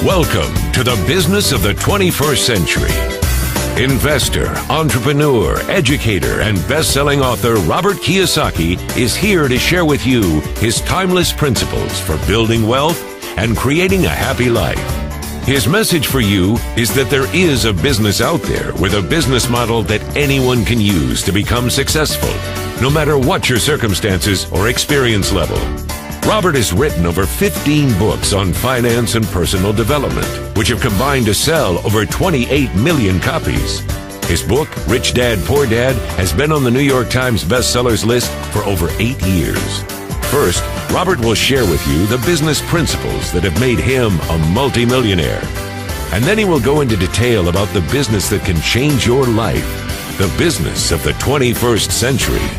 Welcome to the business of the 21st century. Investor, entrepreneur, educator, and best-selling author Robert Kiyosaki is here to share with you his timeless principles for building wealth and creating a happy life. His message for you is that there is a business out there with a business model that anyone can use to become successful, no matter what your circumstances or experience level. Robert has written over 15 books on finance and personal development, which have combined to sell over 28 million copies. His book, Rich Dad, Poor Dad, has been on the New York Times bestsellers list for over 8 years. First, Robert will share with you the business principles that have made him a multimillionaire. And then he will go into detail about the business that can change your life, the business of the 21st century.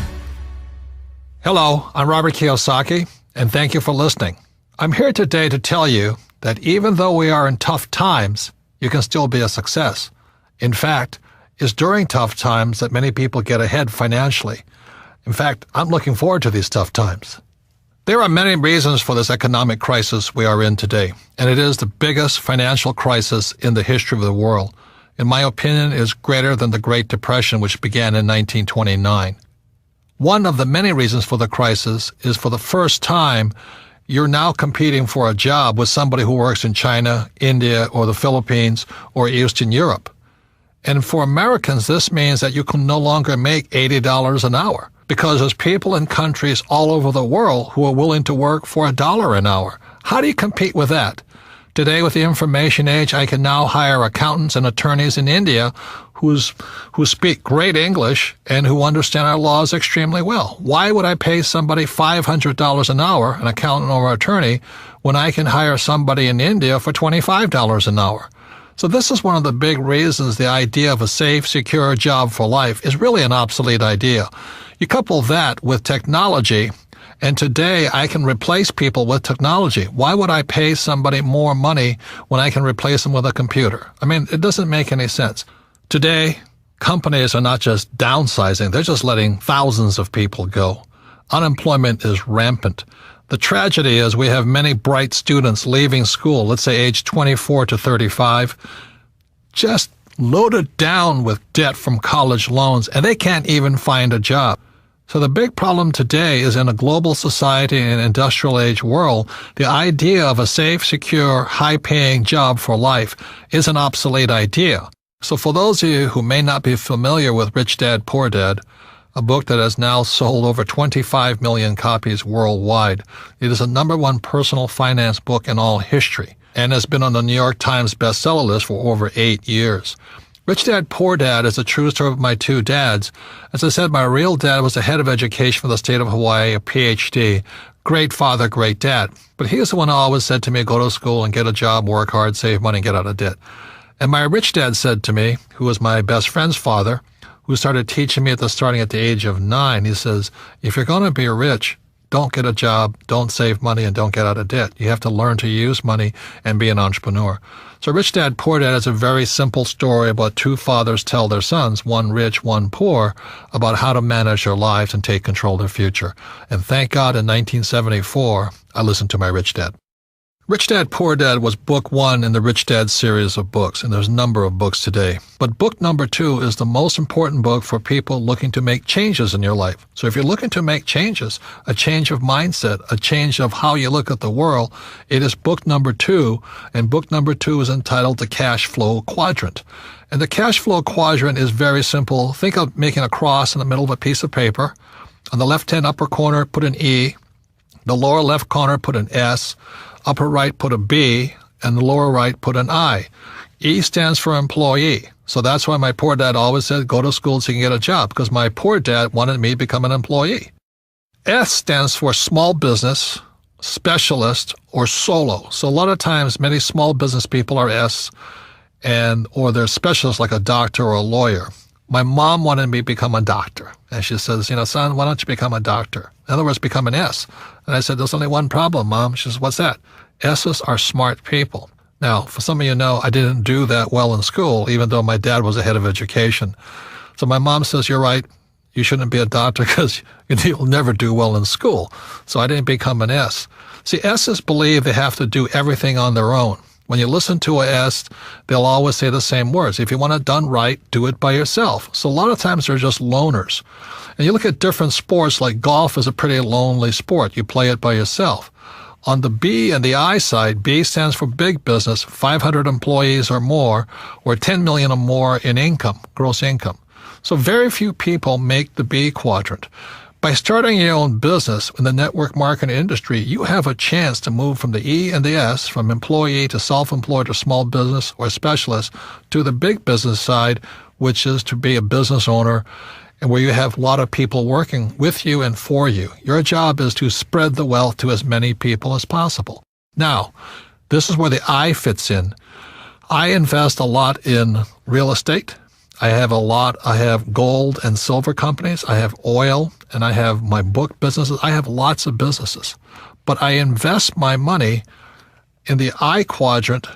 Hello, I'm Robert Kiyosaki, and thank you for listening. I'm here today to tell you that even though we are in tough times, you can still be a success. In fact, it's during tough times that many people get ahead financially. In fact, I'm looking forward to these tough times. There are many reasons for this economic crisis we are in today, and it is the biggest financial crisis in the history of the world. In my opinion, it is greater than the Great Depression, which began in 1929. One of the many reasons for the crisis is for the first time, you're now competing for a job with somebody who works in China, India, or the Philippines, or Eastern Europe. And for Americans, this means that you can no longer make $80 an hour because there's people in countries all over the world who are willing to work for $1 an hour. How do you compete with that? Today, with the information age, I can now hire accountants and attorneys in India who speak great English and who understand our laws extremely well. Why would I pay somebody $500 an hour, an accountant or attorney, when I can hire somebody in India for $25 an hour? So this is one of the big reasons the idea of a safe, secure job for life is really an obsolete idea. You couple that with technology, and today I can replace people with technology. Why would I pay somebody more money when I can replace them with a computer? I mean, it doesn't make any sense. Today, companies are not just downsizing, they're just letting thousands of people go. Unemployment is rampant. The tragedy is we have many bright students leaving school, let's say age 24 to 35, just loaded down with debt from college loans, and they can't even find a job. So the big problem today is in a global society and industrial age world, the idea of a safe, secure, high-paying job for life is an obsolete idea. So for those of you who may not be familiar with Rich Dad, Poor Dad, a book that has now sold over 25 million copies worldwide, it is the #1 personal finance book in all history and has been on the New York Times bestseller list for over 8 years. Rich Dad, Poor Dad is a true story of my two dads. As I said, my real dad was the head of education for the state of Hawaii, a PhD. Great father, great dad. But he was the one who always said to me, go to school and get a job, work hard, save money, and get out of debt. And my rich dad said to me, who was my best friend's father, who started teaching me starting at the age of 9, he says, if you're going to be rich, don't get a job, don't save money, and don't get out of debt. You have to learn to use money and be an entrepreneur. So Rich Dad, Poor Dad is a very simple story about two fathers tell their sons, one rich, one poor, about how to manage their lives and take control of their future. And thank God in 1974, I listened to my Rich Dad. Rich Dad, Poor Dad was book 1 in the Rich Dad series of books, and there's a number of books today. But book number 2 is the most important book for people looking to make changes in your life. So if you're looking to make changes, a change of mindset, a change of how you look at the world, it is book number 2, and book number 2 is entitled The Cash Flow Quadrant. And the cash flow quadrant is very simple. Think of making a cross in the middle of a piece of paper. On the left-hand upper corner, put an E. The lower left corner, put an S. Upper right, put a B, and the lower right, put an I. E stands for employee. So that's why my poor dad always said, go to school so you can get a job, because my poor dad wanted me to become an employee. S stands for small business, specialist, or solo. So a lot of times, many small business people are S, or they're specialists like a doctor or a lawyer. My mom wanted me to become a doctor. And she says, son, why don't you become a doctor? In other words, become an S. And I said, there's only one problem, Mom. She says, what's that? S's are smart people. Now, for some of you know, I didn't do that well in school, even though my dad was the head of education. So my mom says, you're right. You shouldn't be a doctor because you'll never do well in school. So I didn't become an S. See, S's believe they have to do everything on their own. When you listen to a S, they'll always say the same words. If you want it done right, do it by yourself. So a lot of times they're just loners. And you look at different sports, like golf is a pretty lonely sport. You play it by yourself. On the B and the I side, B stands for big business, 500 employees or more, or 10 million or more in income, gross income. So very few people make the B quadrant. By starting your own business in the network marketing industry, you have a chance to move from the E and the S, from employee to self-employed or small business or specialist, to the big business side, which is to be a business owner, and where you have a lot of people working with you and for you. Your job is to spread the wealth to as many people as possible. Now, this is where the I fits in. I invest a lot in real estate. I have gold and silver companies. I have oil, and I have my book businesses. I have lots of businesses. But I invest my money in the I quadrant,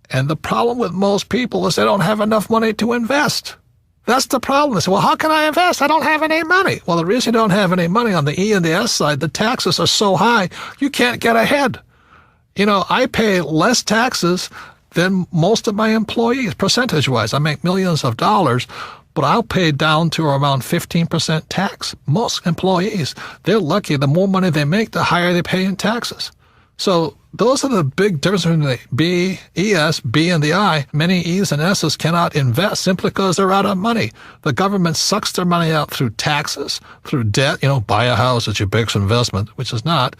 and the problem with most people is they don't have enough money to invest. That's the problem. They say, well, how can I invest? I don't have any money. Well, the reason you don't have any money on the E and the S side, the taxes are so high, you can't get ahead. I pay less taxes than most of my employees, percentage-wise. I make millions of dollars, but I'll pay down to around 15% tax. Most employees, they're lucky. The more money they make, the higher they pay in taxes. So those are the big differences between the B, ES, B, and the I. Many E's and S's cannot invest simply because they're out of money. The government sucks their money out through taxes, through debt. Buy a house is your biggest investment, which is not.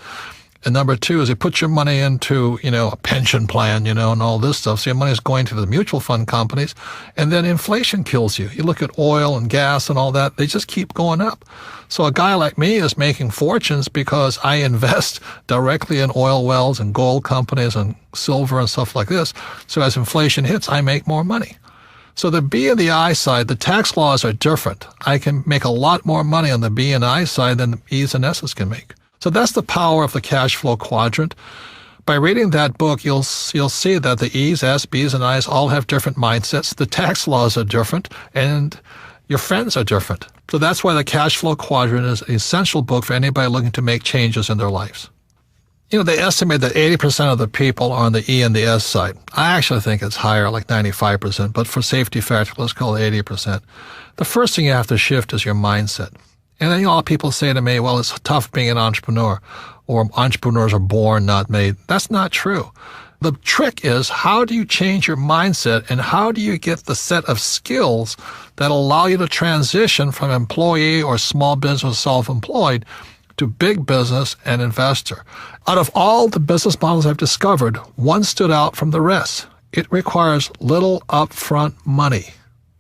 And number two is you put your money into, a pension plan, and all this stuff. So your money is going to the mutual fund companies, and then inflation kills you. You look at oil and gas and all that, they just keep going up. So a guy like me is making fortunes because I invest directly in oil wells and gold companies and silver and stuff like this. So as inflation hits, I make more money. So the B and the I side, the tax laws are different. I can make a lot more money on the B and I side than the E's and S's can make. So that's the power of the cash flow quadrant. By reading that book, you'll see that the E's, S, B's, and I's all have different mindsets. The tax laws are different, and your friends are different. So that's why the cash flow quadrant is an essential book for anybody looking to make changes in their lives. They estimate that 80% of the people are on the E and the S side. I actually think it's higher, like 95%, but for safety factor, let's call it 80%. The first thing you have to shift is your mindset. And then a lot of people say to me, well, it's tough being an entrepreneur, or entrepreneurs are born, not made. That's not true. The trick is, how do you change your mindset, and how do you get the set of skills that allow you to transition from employee or small business self-employed to big business and investor? Out of all the business models I've discovered, one stood out from the rest. It requires little upfront money,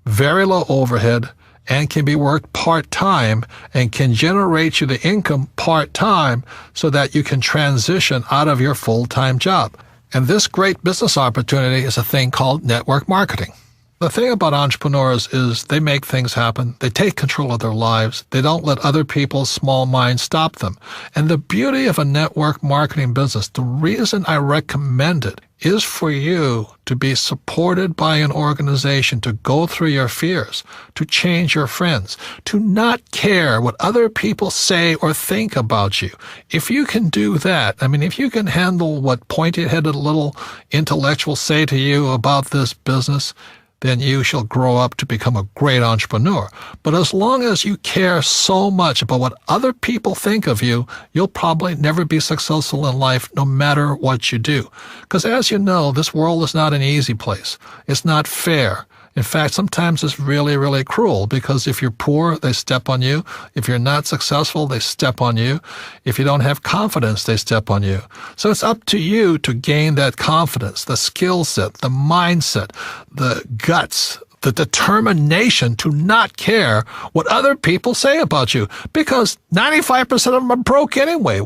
very low overhead, and can be worked part-time and can generate you the income part-time so that you can transition out of your full-time job. And this great business opportunity is a thing called network marketing. The thing about entrepreneurs is they make things happen. They take control of their lives. They don't let other people's small minds stop them. And the beauty of a network marketing business, the reason I recommend it, is for you to be supported by an organization, to go through your fears, to change your friends, to not care what other people say or think about you. If you can do that, if you can handle what pointy-headed little intellectuals say to you about this business, then you shall grow up to become a great entrepreneur. But as long as you care so much about what other people think of you, you'll probably never be successful in life, no matter what you do. Because as you know, this world is not an easy place. It's not fair. In fact, sometimes it's really, really cruel, because if you're poor, they step on you. If you're not successful, they step on you. If you don't have confidence, they step on you. So it's up to you to gain that confidence, the skill set, the mindset, the guts, the determination to not care what other people say about you, because 95% of them are broke anyway.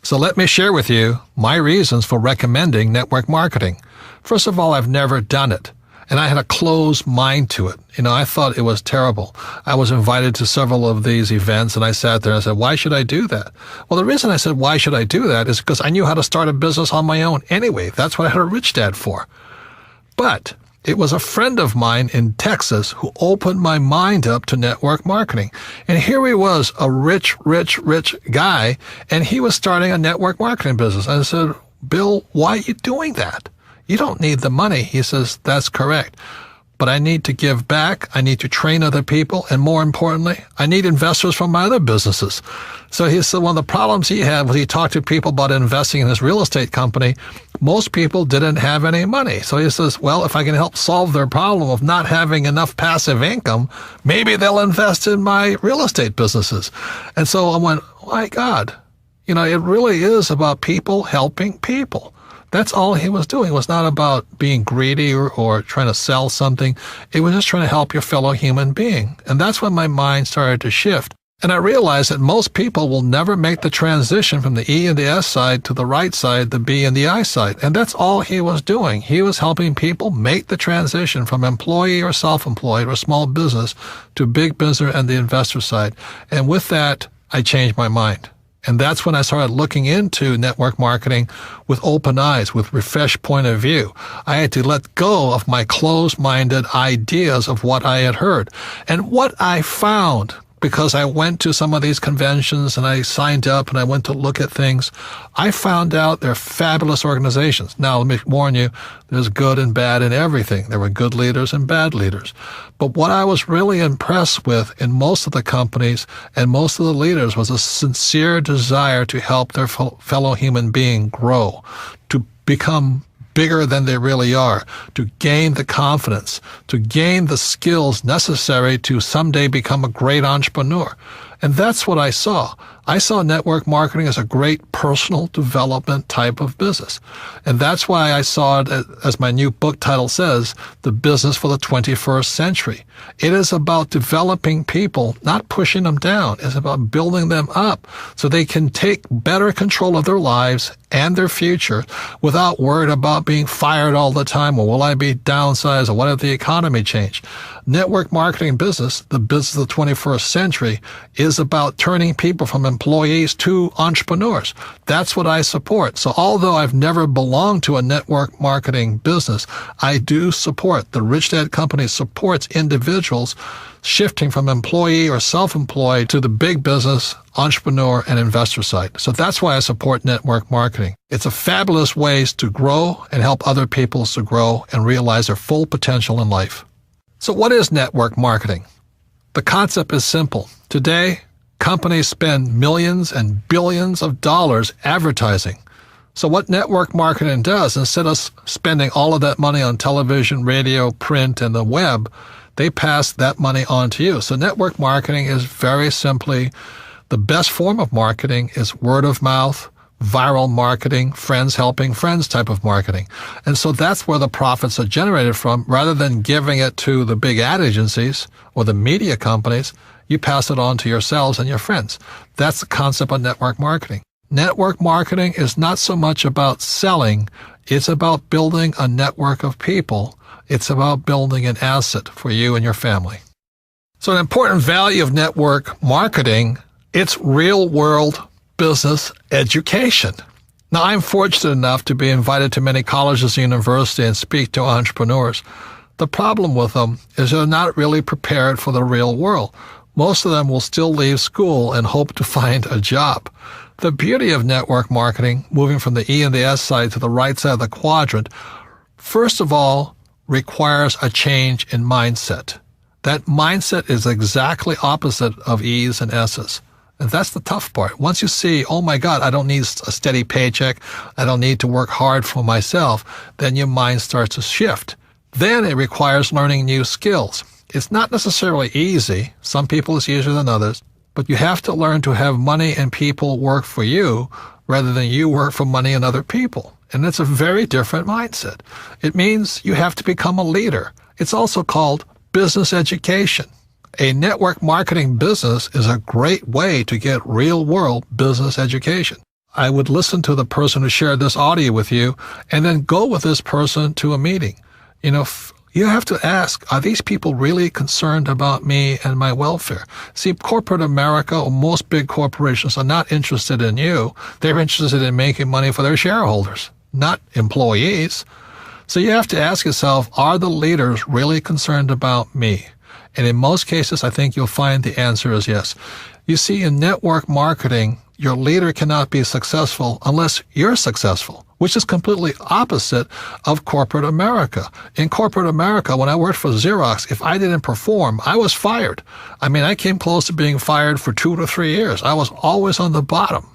So let me share with you my reasons for recommending network marketing. First of all, I've never done it. And I had a closed mind to it. I thought it was terrible. I was invited to several of these events, and I sat there and I said, why should I do that? Well, the reason I said, why should I do that, is because I knew how to start a business on my own anyway. That's what I had a rich dad for. But it was a friend of mine in Texas who opened my mind up to network marketing. And here he was, a rich guy, and he was starting a network marketing business. I said, Bill, why are you doing that? You don't need the money. He says, that's correct. But I need to give back. I need to train other people. And more importantly, I need investors from my other businesses. So he said one of the problems he had was he talked to people about investing in his real estate company. Most people didn't have any money. So he says, well, if I can help solve their problem of not having enough passive income, maybe they'll invest in my real estate businesses. And so I went, my God, it really is about people helping people. That's all he was doing. It was not about being greedy or trying to sell something. It was just trying to help your fellow human being. And that's when my mind started to shift. And I realized that most people will never make the transition from the E and the S side to the right side, the B and the I side. And that's all he was doing. He was helping people make the transition from employee or self-employed or small business to big business and the investor side. And with that, I changed my mind. And that's when I started looking into network marketing with open eyes, with refreshed point of view. I had to let go of my closed-minded ideas of what I had heard. And what I found, because I went to some of these conventions and I signed up and I went to look at things, I found out they're fabulous organizations. Now, let me warn you, there's good and bad in everything. There were good leaders and bad leaders. But what I was really impressed with in most of the companies and most of the leaders was a sincere desire to help their fellow human being grow, to become bigger than they really are, to gain the confidence, to gain the skills necessary to someday become a great entrepreneur. And that's what I saw. I saw network marketing as a great personal development type of business. And that's why I saw it, as my new book title says, The Business for the 21st Century. It is about developing people, not pushing them down. It's about building them up so they can take better control of their lives and their future without worried about being fired all the time, or will I be downsized, or what if the economy changed? Network marketing business, the business of the 21st century, is about turning people from employees to entrepreneurs. That's what I support. So although I've never belonged to a network marketing business, I do support. The Rich Dad Company supports individuals shifting from employee or self-employed to the big business, entrepreneur, and investor side. So that's why I support network marketing. It's a fabulous way to grow and help other people to grow and realize their full potential in life. So what is network marketing? The concept is simple. Today, companies spend millions and billions of dollars advertising. So what network marketing does, instead of spending all of that money on television, radio, print, and the web, they pass that money on to you. So network marketing is very simply the best form of marketing is word of mouth, viral marketing, friends helping friends type of marketing. And so that's where the profits are generated from. Rather than giving it to the big ad agencies or the media companies, you pass it on to yourselves and your friends. That's the concept of network marketing. Network marketing is not so much about selling. It's about building a network of people. It's about building an asset for you and your family. So an important value of network marketing, it's real-world business education. Now, I'm fortunate enough to be invited to many colleges and universities and speak to entrepreneurs. The problem with them is they're not really prepared for the real world. Most of them will still leave school and hope to find a job. The beauty of network marketing, moving from the E and the S side to the right side of the quadrant, first of all, requires a change in mindset. That mindset is exactly opposite of E's and S's. And that's the tough part. Once you see, oh my God, I don't need a steady paycheck, I don't need to work hard for myself, then your mind starts to shift. Then it requires learning new skills. It's not necessarily easy. Some people it's easier than others. But you have to learn to have money and people work for you rather than you work for money and other people. And it's a very different mindset. It means you have to become a leader. It's also called business education. A network marketing business is a great way to get real-world business education. I would listen to the person who shared this audio with you and then go with this person to a meeting. You have to ask, are these people really concerned about me and my welfare? See, corporate America or most big corporations are not interested in you. They're interested in making money for their shareholders, not employees. So you have to ask yourself, are the leaders really concerned about me? And in most cases, I think you'll find the answer is yes. You see, in network marketing, your leader cannot be successful unless you're successful, which is completely opposite of corporate America. In corporate America, when I worked for Xerox, if I didn't perform, I was fired. I mean, I came close to being fired for 2 to 3 years. I was always on the bottom.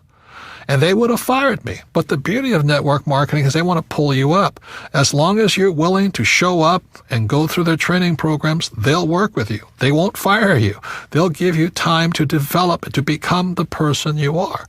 And they would have fired me. But the beauty of network marketing is they want to pull you up. As long as you're willing to show up and go through their training programs, they'll work with you. They won't fire you. They'll give you time to develop, to become the person you are.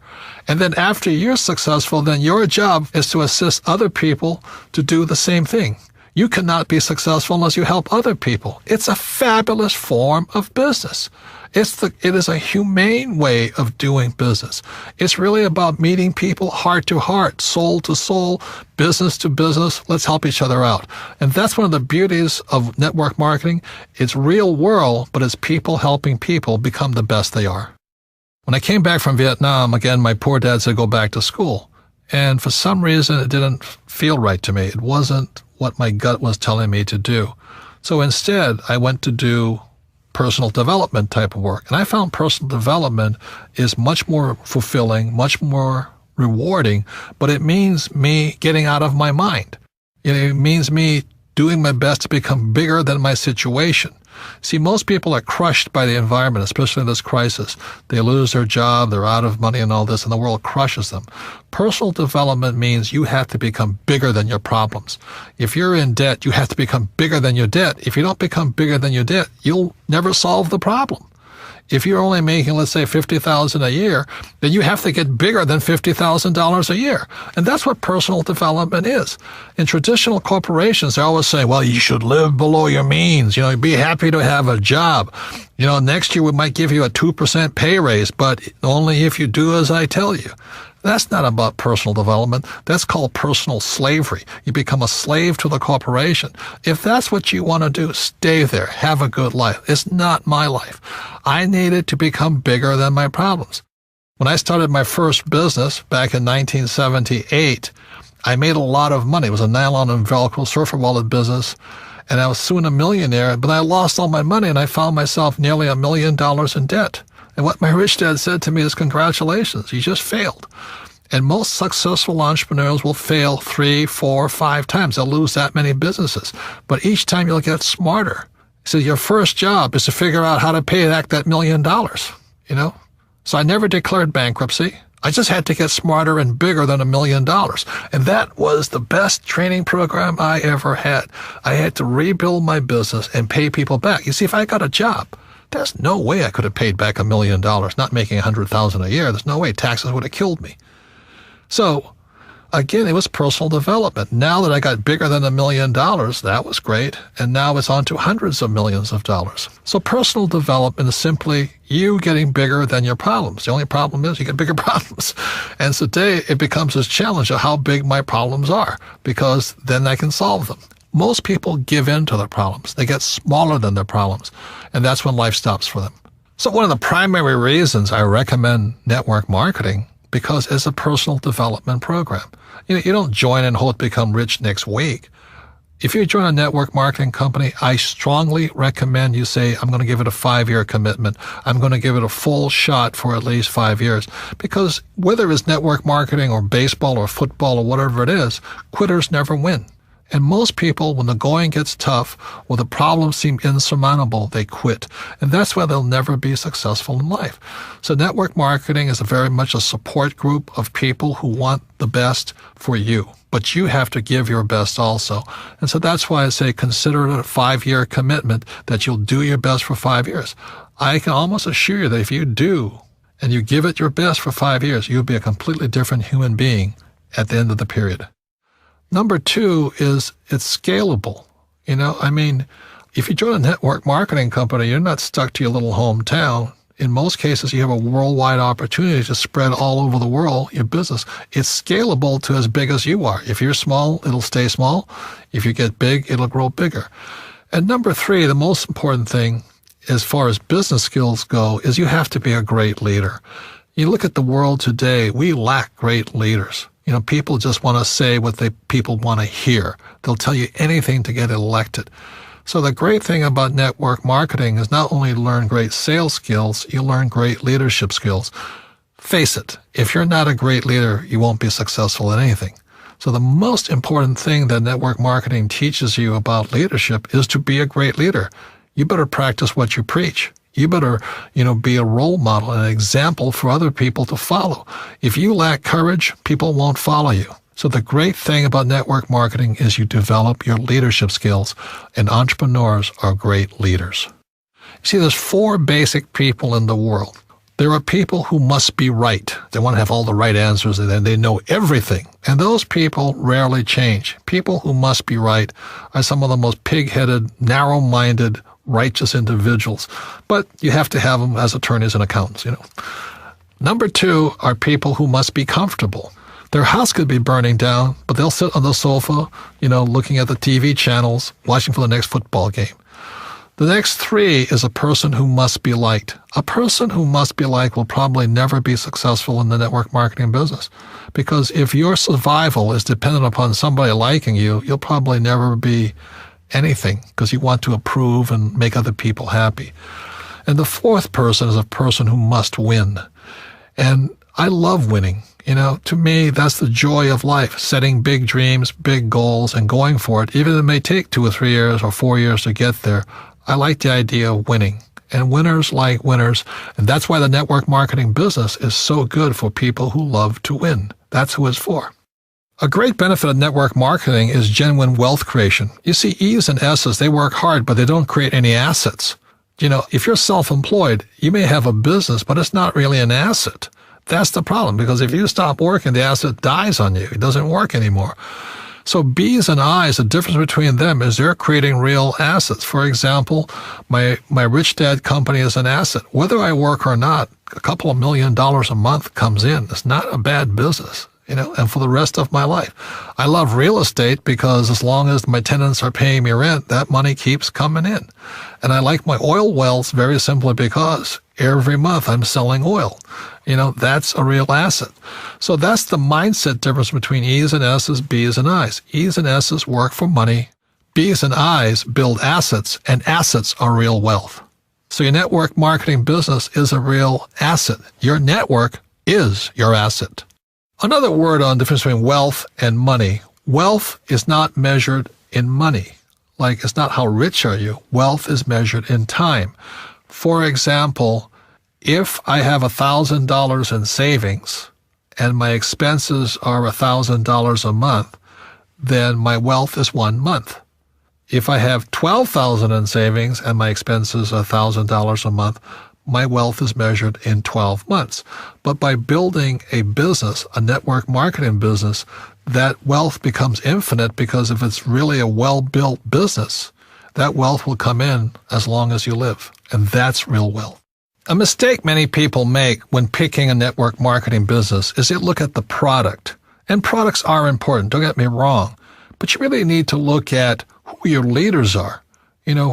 And then after you're successful, then your job is to assist other people to do the same thing. You cannot be successful unless you help other people. It's a fabulous form of business. It is a humane way of doing business. It's really about meeting people heart to heart, soul to soul, business to business. Let's help each other out. And that's one of the beauties of network marketing. It's real world, but it's people helping people become the best they are. When I came back from Vietnam, again, my poor dad said go back to school. And for some reason, it didn't feel right to me. It wasn't what my gut was telling me to do. So instead, I went to do personal development type of work. And I found personal development is much more fulfilling, much more rewarding, but it means me getting out of my mind. It means me doing my best to become bigger than my situation. See, most people are crushed by the environment, especially in this crisis. They lose their job, they're out of money and all this, and the world crushes them. Personal development means you have to become bigger than your problems. If you're in debt, you have to become bigger than your debt. If you don't become bigger than your debt, you'll never solve the problem. If you're only making, let's say, $50,000 a year, then you have to get bigger than $50,000 a year. And that's what personal development is. In traditional corporations, they always say, well, you should live below your means. Be happy to have a job. Next year we might give you a 2% pay raise, but only if you do as I tell you. That's not about personal development. That's called personal slavery. You become a slave to the corporation. If that's what you want to do, stay there. Have a good life. It's not my life. I needed to become bigger than my problems. When I started my first business back in 1978, I made a lot of money. It was a nylon and Velcro surfer wallet business, and I was soon a millionaire, but I lost all my money, and I found myself nearly $1 million in debt. And what my rich dad said to me is, congratulations, you just failed. And most successful entrepreneurs will fail 3, 4, 5 times. They'll lose that many businesses. But each time you'll get smarter. So your first job is to figure out how to pay back that $1 million, So I never declared bankruptcy. I just had to get smarter and bigger than $1 million. And that was the best training program I ever had. I had to rebuild my business and pay people back. You see, if I got a job, there's no way I could have paid back $1 million, not making $100,000 a year. There's no way. Taxes would have killed me. So, again, it was personal development. Now that I got bigger than $1 million, that was great. And now it's on to hundreds of millions of dollars. So personal development is simply you getting bigger than your problems. The only problem is you get bigger problems. And today it becomes this challenge of how big my problems are, because then I can solve them. Most people give in to their problems. They get smaller than their problems, and that's when life stops for them. So one of the primary reasons I recommend network marketing, because it's a personal development program. You don't join and hope to become rich next week. If you join a network marketing company, I strongly recommend you say, I'm going to give it a 5-year commitment. I'm going to give it a full shot for at least 5 years. Because whether it's network marketing or baseball or football or whatever it is, quitters never win. And most people, when the going gets tough or the problems seem insurmountable, they quit. And that's why they'll never be successful in life. So network marketing is very much a support group of people who want the best for you. But you have to give your best also. And so that's why I say consider it a 5-year commitment that you'll do your best for 5 years. I can almost assure you that if you do and you give it your best for 5 years, you'll be a completely different human being at the end of the period. Number 2 is it's scalable. If you join a network marketing company, you're not stuck to your little hometown. In most cases, you have a worldwide opportunity to spread all over the world your business. It's scalable to as big as you are. If you're small, it'll stay small. If you get big, it'll grow bigger. And number 3, the most important thing as far as business skills go is you have to be a great leader. You look at the world today, we lack great leaders. People just want to say what people want to hear. They'll tell you anything to get elected. So the great thing about network marketing is not only learn great sales skills, you learn great leadership skills. Face it, if you're not a great leader, you won't be successful in anything. So the most important thing that network marketing teaches you about leadership is to be a great leader. You better practice what you preach. You better, be a role model and an example for other people to follow. If you lack courage, people won't follow you. So the great thing about network marketing is you develop your leadership skills, and entrepreneurs are great leaders. See, there's 4 basic people in the world. There are people who must be right. They want to have all the right answers and they know everything. And those people rarely change. People who must be right are some of the most pig-headed, narrow-minded, righteous individuals. But you have to have them as attorneys and accountants, Number 2 are people who must be comfortable. Their house could be burning down, but they'll sit on the sofa, looking at the TV channels, watching for the next football game. The next 3 is a person who must be liked. A person who must be liked will probably never be successful in the network marketing business. Because if your survival is dependent upon somebody liking you, you'll probably never be anything because you want to approve and make other people happy. And the 4th person is a person who must win. And I love winning. To me, that's the joy of life, setting big dreams, big goals, and going for it. Even if it may take 2 or 3 years or 4 years to get there, I like the idea of winning. And winners like winners. And that's why the network marketing business is so good for people who love to win. That's who it's for. A great benefit of network marketing is genuine wealth creation. You see, E's and S's, they work hard, but they don't create any assets. If you're self-employed, you may have a business, but it's not really an asset. That's the problem, because if you stop working, the asset dies on you. It doesn't work anymore. So B's and I's, the difference between them is they're creating real assets. For example, my Rich Dad company is an asset. Whether I work or not, a couple of $1 million a month comes in. It's not a bad business, and for the rest of my life. I love real estate because as long as my tenants are paying me rent, that money keeps coming in. And I like my oil wells very simply because every month I'm selling oil. That's a real asset. So that's the mindset difference between E's and S's, B's and I's. E's and S's work for money. B's and I's build assets, and assets are real wealth. So your network marketing business is a real asset. Your network is your asset. Another word on the difference between wealth and money. Wealth is not measured in money. Like, it's not how rich are you. Wealth is measured in time. For example, if I have $1,000 in savings and my expenses are $1,000 a month, then my wealth is 1 month. If I have $12,000 in savings and my expenses are $1,000 a month, my wealth is measured in 12 months. But by building a business, a network marketing business, that wealth becomes infinite, because if it's really a well-built business, that wealth will come in as long as you live. And that's real wealth. A mistake many people make when picking a network marketing business is they look at the product. And products are important, don't get me wrong. But you really need to look at who your leaders are.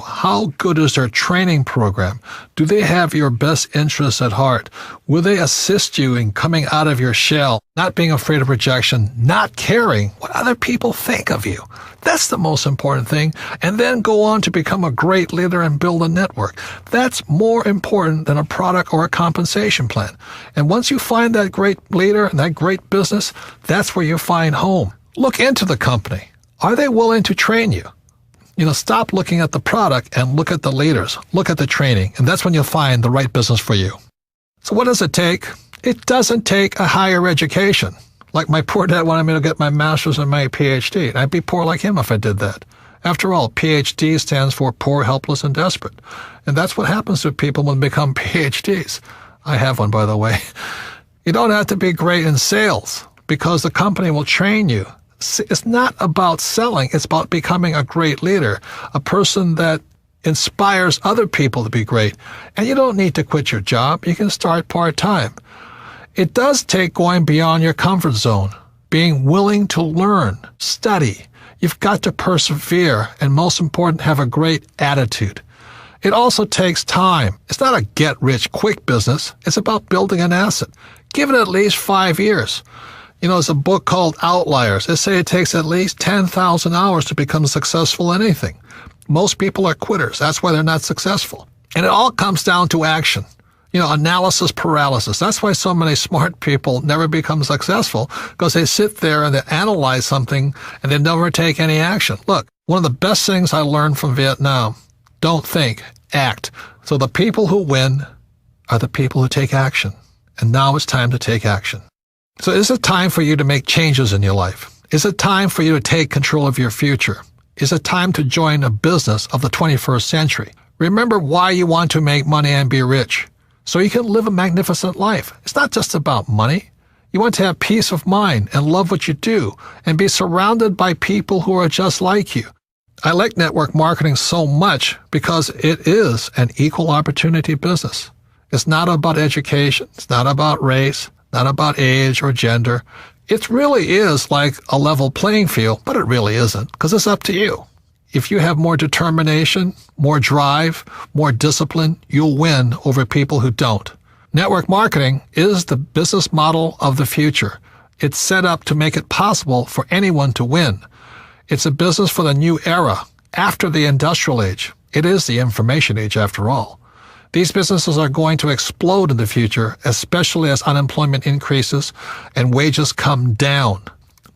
How good is their training program? Do they have your best interests at heart? Will they assist you in coming out of your shell, not being afraid of rejection, not caring what other people think of you? That's the most important thing. And then go on to become a great leader and build a network. That's more important than a product or a compensation plan. And once you find that great leader and that great business, that's where you find home. Look into the company. Are they willing to train you? Stop looking at the product and look at the leaders. Look at the training. And that's when you'll find the right business for you. So what does it take? It doesn't take a higher education. Like my poor dad wanted me to get my master's and my PhD. And I'd be poor like him if I did that. After all, PhD stands for poor, helpless, and desperate. And that's what happens to people when they become PhDs. I have one, by the way. You don't have to be great in sales because the company will train you. It's not about selling. It's about becoming a great leader, a person that inspires other people to be great. And you don't need to quit your job. You can start part-time. It does take going beyond your comfort zone, being willing to learn, study. You've got to persevere, and most important, have a great attitude. It also takes time. It's not a get-rich-quick business. It's about building an asset. Give it at least 5 years. There's a book called Outliers. They say it takes at least 10,000 hours to become successful in anything. Most people are quitters. That's why they're not successful. And it all comes down to action. Analysis paralysis. That's why so many smart people never become successful, because they sit there and they analyze something and they never take any action. Look, one of the best things I learned from Vietnam, don't think, act. So the people who win are the people who take action. And now it's time to take action. So is it time for you to make changes in your life? Is it time for you to take control of your future? Is it time to join a business of the 21st century? Remember why you want to make money and be rich, so you can live a magnificent life. It's not just about money. You want to have peace of mind and love what you do and be surrounded by people who are just like you. I like network marketing so much because it is an equal opportunity business. It's not about education. It's not about race, not about age or gender. It really is like a level playing field, but it really isn't, because it's up to you. If you have more determination, more drive, more discipline, you'll win over people who don't. Network marketing is the business model of the future. It's set up to make it possible for anyone to win. It's a business for the new era, after the industrial age. It is the information age, after all. These businesses are going to explode in the future, especially as unemployment increases and wages come down.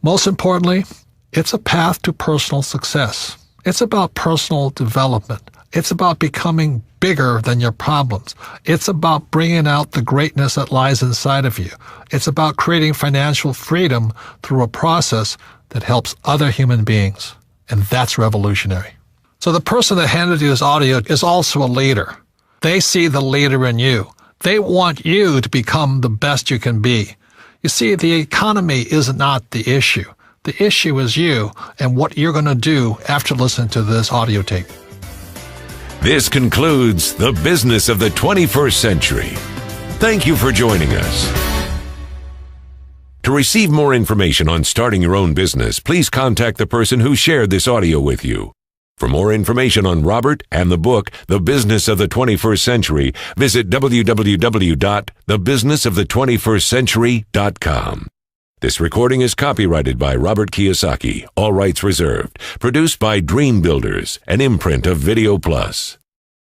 Most importantly, it's a path to personal success. It's about personal development. It's about becoming bigger than your problems. It's about bringing out the greatness that lies inside of you. It's about creating financial freedom through a process that helps other human beings. And that's revolutionary. So the person that handed you this audio is also a leader. They see the leader in you. They want you to become the best you can be. You see, the economy is not the issue. The issue is you and what you're going to do after listening to this audio tape. This concludes The Business of the 21st Century. Thank you for joining us. To receive more information on starting your own business, please contact the person who shared this audio with you. For more information on Robert and the book, The Business of the 21st Century, visit www.thebusinessofthe21stcentury.com. This recording is copyrighted by Robert Kiyosaki, all rights reserved. Produced by Dream Builders, an imprint of Video Plus.